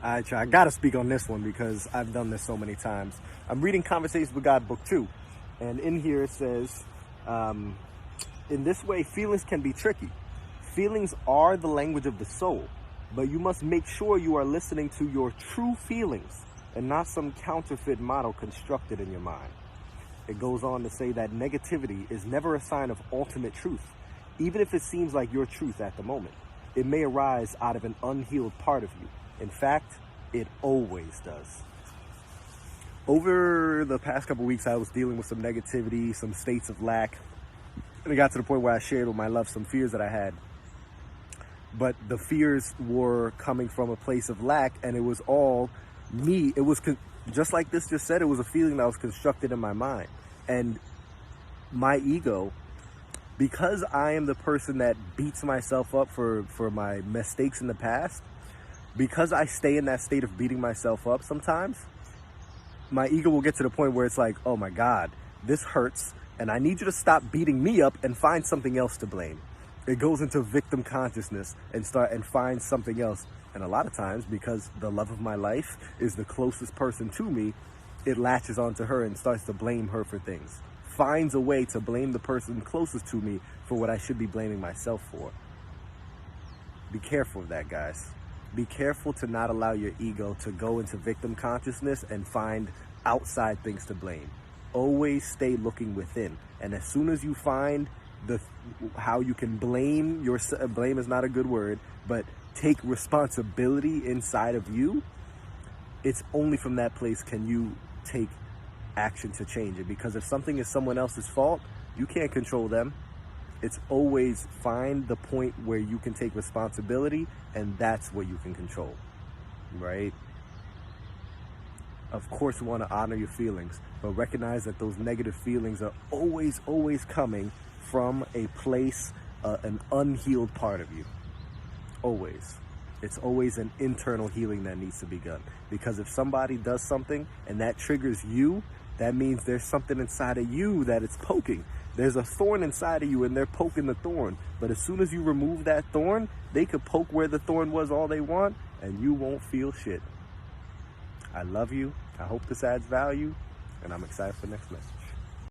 I gotta speak on this one because I've done this so many times. I'm reading Conversations with God, book 2, and in here it says, in this way, feelings can be tricky. Feelings are the language of the soul, but you must make sure you are listening to your true feelings and not some counterfeit model constructed in your mind. It goes on to say that negativity is never a sign of ultimate truth, even if it seems like your truth at the moment. It may arise out of an unhealed part of you. In fact, it always does. Over the past couple weeks, I was dealing with some negativity, some states of lack, and it got to the point where I shared with my love some fears that I had. But the fears were coming from a place of lack, and it was all me. It was just like this just said, it was a feeling that was constructed in my mind. And my ego, because I am the person that beats myself up for my mistakes in the past, because I stay in that state of beating myself up sometimes, my ego will get to the point where it's like, oh my God, this hurts, and I need you to stop beating me up and find something else to blame. It goes into victim consciousness and find something else. And a lot of times, because the love of my life is the closest person to me, it latches onto her and starts to blame her for things. Finds a way to blame the person closest to me for what I should be blaming myself for. Be careful of that, guys. Be careful to not allow your ego to go into victim consciousness and find outside things to blame. Always stay looking within. And as soon as you find how you can blame yourself, blame is not a good word, but take responsibility inside of you, it's only from that place can you take action to change it. Because if something is someone else's fault, you can't control them. It's always find the point where you can take responsibility, and that's what you can control, right? Of course, you want to honor your feelings, but recognize that those negative feelings are always coming from a place, an unhealed part of you. Always. It's always an internal healing that needs to be done. Because if somebody does something and that triggers you, that means there's something inside of you that it's poking. There's a thorn inside of you and they're poking the thorn. But as soon as you remove that thorn, they could poke where the thorn was all they want and you won't feel shit. I love you. I hope this adds value, and I'm excited for next message.